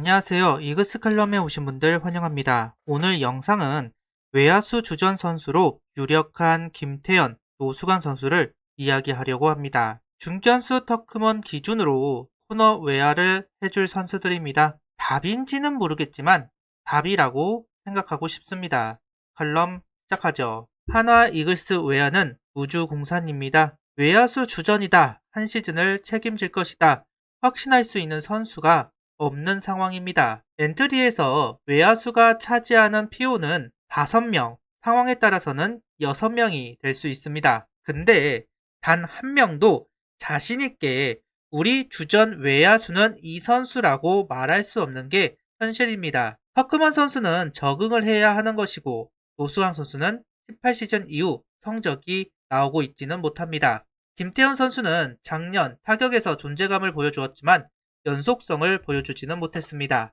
안녕하세요. 이그스클럼에 오신 분들 환영합니다. 오늘 영상은 외야수 주전 선수로 유력한 김태현, 노수강 선수를 이야기하려고 합니다. 중견수 터크먼 기준으로 코너 외야를 해줄 선수들입니다. 답인지는 모르겠지만 답이라고 생각하고 싶습니다. 칼럼 시작하죠. 한화 이글스 외야는 우주공산입니다. 외야수 주전이다. 한 시즌을 책임질 것이다. 확신할 수 있는 선수가 없는 상황입니다. 엔트리에서 외야수가 차지하는 PO는 5명, 상황에 따라서는 6명이 될 수 있습니다. 근데 단 한 명도 자신있게 우리 주전 외야수는 이 선수라고 말할 수 없는 게 현실입니다. 터크먼 선수는 적응을 해야 하는 것이고 노수환 선수는 18시즌 이후 성적이 나오고 있지는 못합니다. 김태현 선수는 작년 타격에서 존재감을 보여주었지만 연속성을 보여주지는 못했습니다.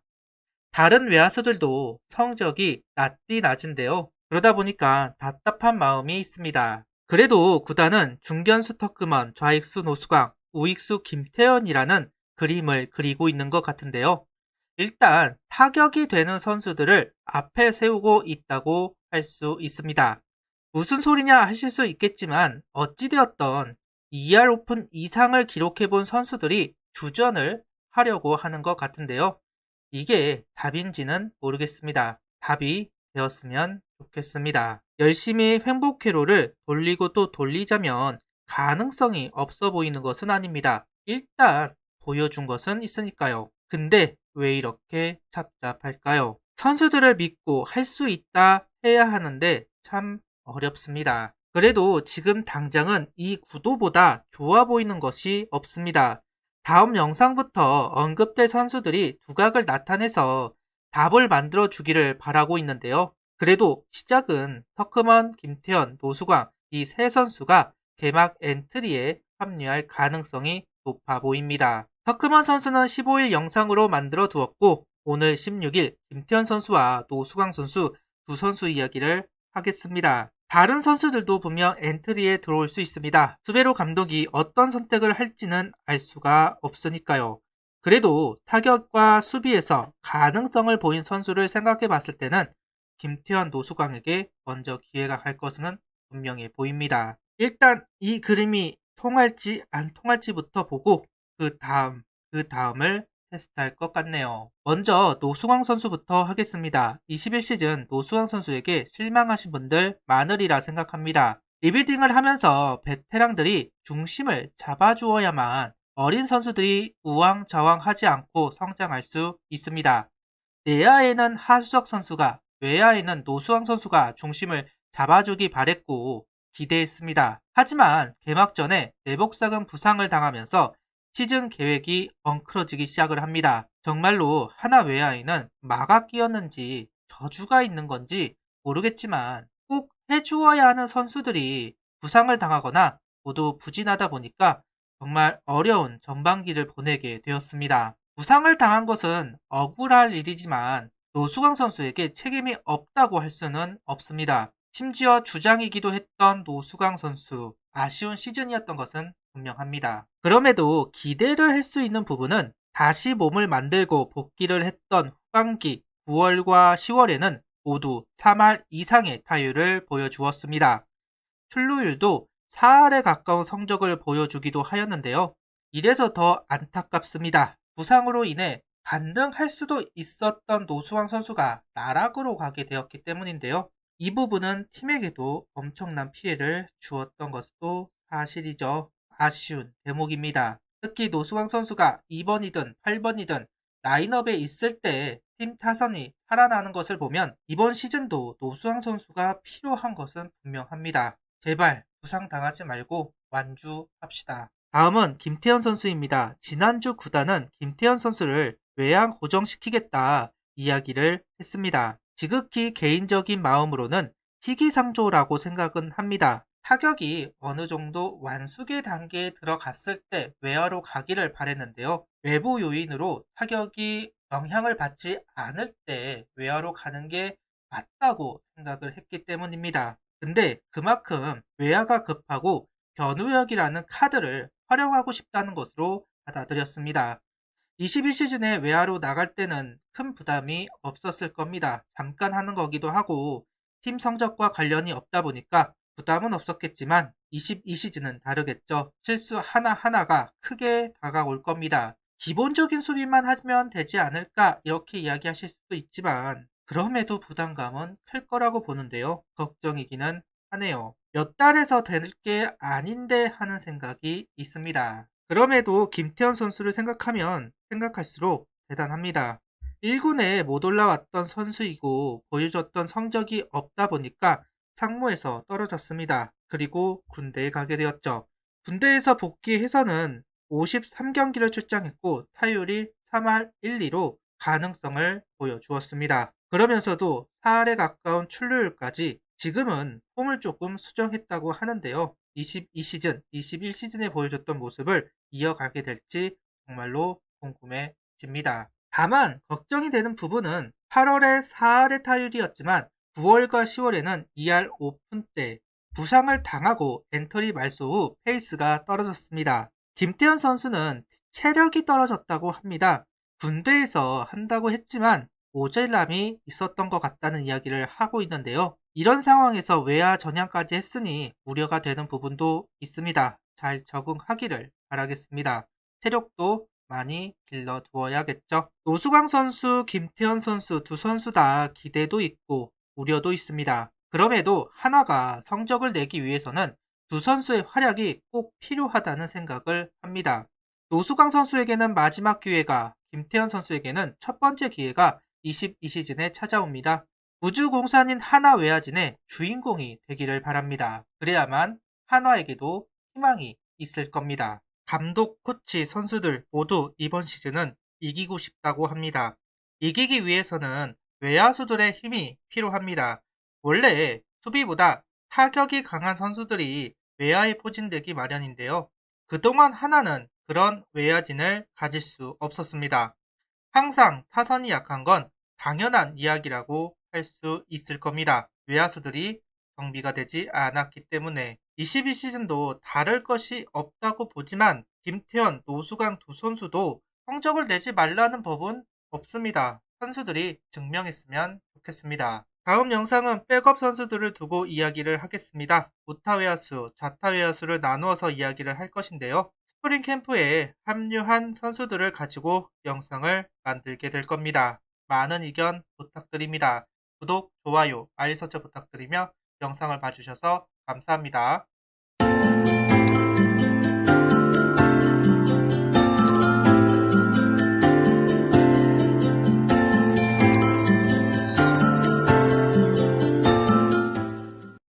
다른 외야수들도 성적이 낮디 낮은데요. 그러다 보니까 답답한 마음이 있습니다. 그래도 구단은 중견수 터크먼, 좌익수 노수광, 우익수 김태현이라는 그림을 그리고 있는 것 같은데요. 일단 타격이 되는 선수들을 앞에 세우고 있다고 할 수 있습니다. 무슨 소리냐 하실 수 있겠지만 어찌되었던 2할 오픈 이상을 기록해본 선수들이 주전을 하려고 하는 것 같은데요. 이게 답인지는 모르겠습니다. 답이 되었으면 좋겠습니다. 열심히 횡복 회로를 돌리고 또 돌리자면 가능성이 없어 보이는 것은 아닙니다. 일단 보여준 것은 있으니까요. 근데 왜 이렇게 답답할까요? 선수들을 믿고 할 수 있다 해야 하는데 참 어렵습니다. 그래도 지금 당장은 이 구도보다 좋아 보이는 것이 없습니다. 다음 영상부터 언급될 선수들이 두각을 나타내서 답을 만들어 주기를 바라고 있는데요. 그래도 시작은 터크먼, 김태현, 노수광 이 세 선수가 개막 엔트리에 합류할 가능성이 높아 보입니다. 터크먼 선수는 15일 영상으로 만들어 두었고 오늘 16일 김태현 선수와 노수광 선수 두 선수 이야기를 하겠습니다. 다른 선수들도 분명 엔트리에 들어올 수 있습니다. 수베로 감독이 어떤 선택을 할지는 알 수가 없으니까요. 그래도 타격과 수비에서 가능성을 보인 선수를 생각해 봤을 때는 김태현, 노수광에게 먼저 기회가 갈 것은 분명해 보입니다. 일단 이 그림이 통할지 안 통할지부터 보고 그 다음을 테스트할 것 같네요. 먼저 노수광 선수부터 하겠습니다. 21시즌 노수광 선수에게 실망하신 분들 많으리라 생각합니다. 리빌딩을 하면서 베테랑들이 중심을 잡아주어야만 어린 선수들이 우왕좌왕하지 않고 성장할 수 있습니다. 내야에는 하수석 선수가, 외야에는 노수광 선수가 중심을 잡아주기 바랬고 기대했습니다. 하지만 개막 전에 내복사근 부상을 당하면서 시즌 계획이 엉클어지기 시작을 합니다. 정말로 하나 외야에는 마가 끼었는지 저주가 있는 건지 모르겠지만 꼭 해주어야 하는 선수들이 부상을 당하거나 모두 부진하다 보니까 정말 어려운 전반기를 보내게 되었습니다. 부상을 당한 것은 억울할 일이지만 노수광 선수에게 책임이 없다고 할 수는 없습니다. 심지어 주장이기도 했던 노수광 선수, 아쉬운 시즌이었던 것은 분명합니다. 그럼에도 기대를 할 수 있는 부분은 다시 몸을 만들고 복귀를 했던 후반기 9월과 10월에는 모두 3할 이상의 타율을 보여주었습니다. 출루율도 4할에 가까운 성적을 보여주기도 하였는데요. 이래서 더 안타깝습니다. 부상으로 인해 반등할 수도 있었던 노수왕 선수가 나락으로 가게 되었기 때문인데요. 이 부분은 팀에게도 엄청난 피해를 주었던 것도 사실이죠. 아쉬운 대목입니다. 특히 노수광 선수가 2번이든 8번이든 라인업에 있을 때 팀 타선이 살아나는 것을 보면 이번 시즌도 노수광 선수가 필요한 것은 분명합니다. 제발 부상당하지 말고 완주합시다. 다음은 김태현 선수입니다. 지난주 구단은 김태현 선수를 외양 고정시키겠다 이야기를 했습니다. 지극히 개인적인 마음으로는 시기상조라고 생각은 합니다. 타격이 어느 정도 완숙의 단계에 들어갔을 때 외야로 가기를 바랬는데요. 외부 요인으로 타격이 영향을 받지 않을 때 외야로 가는 게 맞다고 생각을 했기 때문입니다. 근데 그만큼 외야가 급하고 변우혁이라는 카드를 활용하고 싶다는 것으로 받아들였습니다. 22시즌에 외야로 나갈 때는 큰 부담이 없었을 겁니다. 잠깐 하는 거기도 하고 팀 성적과 관련이 없다 보니까 부담은 없었겠지만 22시즌은 다르겠죠. 실수 하나하나가 크게 다가올 겁니다. 기본적인 수비만 하면 되지 않을까 이렇게 이야기하실 수도 있지만 그럼에도 부담감은 클 거라고 보는데요. 걱정이기는 하네요. 몇 달에서 될 게 아닌데 하는 생각이 있습니다. 그럼에도 김태현 선수를 생각하면 생각할수록 대단합니다. 1군에 못 올라왔던 선수이고 보여줬던 성적이 없다 보니까 상무에서 떨어졌습니다. 그리고 군대에 가게 되었죠. 군대에서 복귀해서는 53경기를 출장했고 타율이 3할 1리로 가능성을 보여주었습니다. 그러면서도 4할에 가까운 출루율까지 지금은 폼을 조금 수정했다고 하는데요. 22시즌, 21시즌에 보여줬던 모습을 이어가게 될지 정말로 궁금해집니다. 다만 걱정이 되는 부분은 8월에 4할의 타율이었지만 9월과 10월에는 2할 5푼대 부상을 당하고 엔터리 말소 후 페이스가 떨어졌습니다. 김태현 선수는 체력이 떨어졌다고 합니다. 군대에서 한다고 했지만 모자람이 있었던 것 같다는 이야기를 하고 있는데요. 이런 상황에서 외야 전향까지 했으니 우려가 되는 부분도 있습니다. 잘 적응하기를 바라겠습니다. 체력도 많이 길러두어야겠죠. 노수광 선수, 김태현 선수 두 선수 다 기대도 있고 우려도 있습니다. 그럼에도 한화가 성적을 내기 위해서는 두 선수의 활약이 꼭 필요하다는 생각을 합니다. 노수광 선수에게는 마지막 기회가, 김태현 선수에게는 첫 번째 기회가 22시즌에 찾아옵니다. 우주공산인 한화 외야진의 주인공이 되기를 바랍니다. 그래야만 한화에게도 희망이 있을 겁니다. 감독, 코치, 선수들 모두 이번 시즌은 이기고 싶다고 합니다. 이기기 위해서는 외야수들의 힘이 필요합니다. 원래 수비보다 타격이 강한 선수들이 외야에 포진되기 마련인데요. 그동안 하나는 그런 외야진을 가질 수 없었습니다. 항상 타선이 약한 건 당연한 이야기라고 할 수 있을 겁니다. 외야수들이 정비가 되지 않았기 때문에 22시즌도 다를 것이 없다고 보지만 김태현, 노수강 두 선수도 성적을 내지 말라는 법은 없습니다. 선수들이 증명했으면 좋겠습니다. 다음 영상은 백업 선수들을 두고 이야기를 하겠습니다. 우타 외야수, 좌타 외야수를 나누어서 이야기를 할 것인데요. 스프링 캠프에 합류한 선수들을 가지고 영상을 만들게 될 겁니다. 많은 의견 부탁드립니다. 구독, 좋아요, 알림 설정 부탁드리며 영상을 봐주셔서 감사합니다.